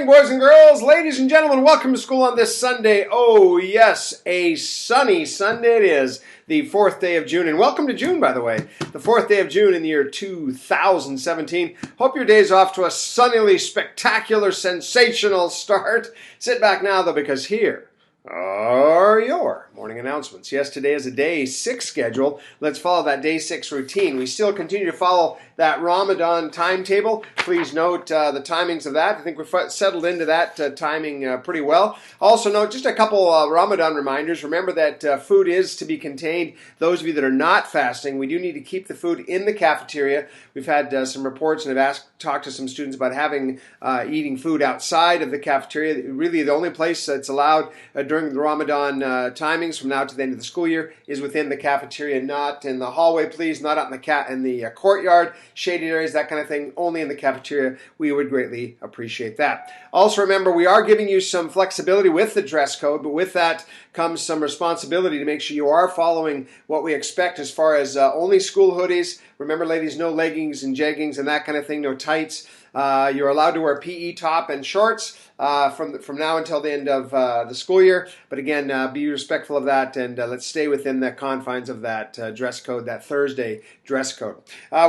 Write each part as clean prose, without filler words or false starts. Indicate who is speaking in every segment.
Speaker 1: morning, boys and girls, ladies and gentlemen. Welcome to school on this Sunday. Oh, yes, a sunny Sunday it is, the 4th day of June. And welcome to June, by the way, the 4th day of June in the year 2017. Hope your day's off to a sunnily spectacular, sensational start. Sit back now, though, because here are your morning announcements. Yes, today is a day 6 schedule. Let's follow that day 6 routine. We still continue to follow that Ramadan timetable. Please note the timings of that. I think we've settled into that timing pretty well. Also note just a couple Ramadan reminders. Remember that food is to be contained. Those of you that are not fasting, we do need to keep the food in the cafeteria. We've had some reports and have talked to some students about having eating food outside of the cafeteria. Really, the only place that's allowed during the Ramadan timings from now to the end of the school year is within the cafeteria, not in the hallway, please, not out in the courtyard, shaded areas, that kind of thing, only in the cafeteria. We would greatly appreciate that. Also remember, we are giving you some flexibility with the dress code, but with that comes some responsibility to make sure you are following what we expect as far as only school hoodies. Remember, ladies, no leggings and jeggings and that kind of thing, no tights. You're allowed to wear PE top and shorts from now until the end of the school year. But again, be respectful of that, and let's stay within the confines of that dress code, that Thursday dress code.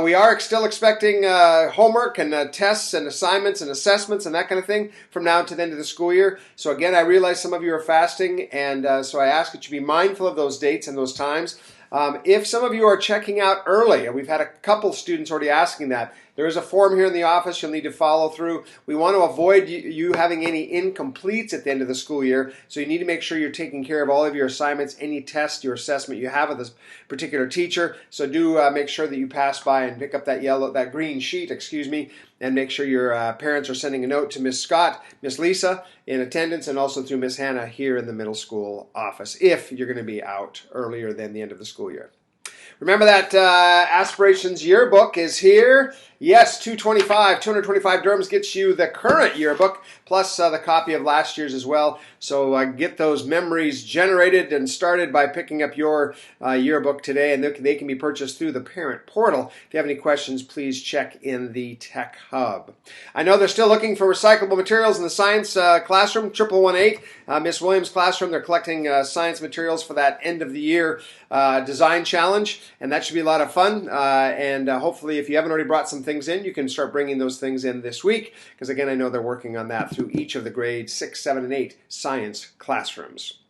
Speaker 1: We are still expecting homework and tests and assignments and assessments and that kind of thing from now to the end of the school year. So again, I realize some of you are fasting, and so I ask that you be mindful of those dates and those times. If some of you are checking out early, and we've had a couple students already asking that, there is a form here in the office you'll need to follow through. We want to avoid you having any incompletes at the end of the school year, so you need to make sure you're taking care of all of your assignments, any test, your assessment you have of this particular teacher. So do make sure that you pass by and pick up that green sheet, and make sure your parents are sending a note to Miss Scott, Miss Lisa in attendance, and also through Miss Hannah here in the middle school office if you're going to be out earlier than the end of the school year. Remember that Aspirations yearbook is here. Yes, 225 dirhams gets you the current yearbook, plus the copy of last year's as well. So get those memories generated and started by picking up your yearbook today, and they can be purchased through the parent portal. If you have any questions, please check in the Tech Hub. I know they're still looking for recyclable materials in the science classroom, 1118, Miss Williams' classroom. They're collecting science materials for that end of the year design challenge, and that should be a lot of fun. And hopefully, if you haven't already brought some things in, you can start bringing those things in this week, because again, I know they're working on that through each of the grades 6, 7, and 8 science classrooms.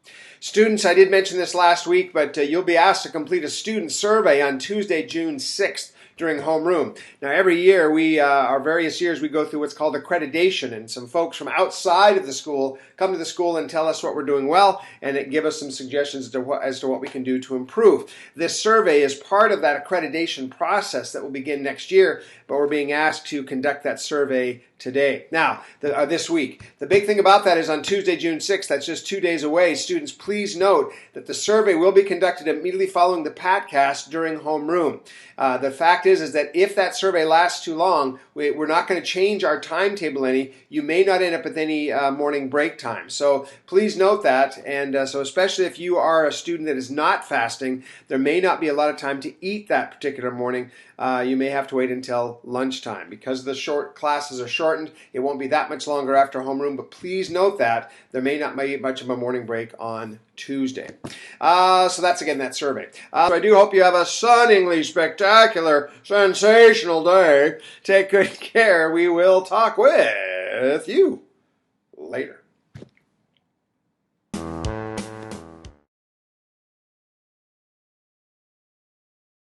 Speaker 1: Students, I did mention this last week, but you'll be asked to complete a student survey on Tuesday, June 6th. During homeroom. Now, every year, our various years, we go through what's called accreditation, and some folks from outside of the school come to the school and tell us what we're doing well, and give us some suggestions as to what we can do to improve. This survey is part of that accreditation process that will begin next year, but we're being asked to conduct that survey today. Now, this week. The big thing about that is on Tuesday, June 6th, that's just 2 days away. Students, please note that the survey will be conducted immediately following the Patcast during homeroom. The fact is that if that survey lasts too long, we're not going to change our timetable any. You may not end up with any morning break time. So please note that. And so especially if you are a student that is not fasting, there may not be a lot of time to eat that particular morning. You may have to wait until lunchtime. Because the short classes are shortened, it won't be that much longer after homeroom, but please note that there may not be much of a morning break on Tuesday. So that's, again, that survey. So I do hope you have a stunningly spectacular, sensational day. Take good care. We will talk with you later.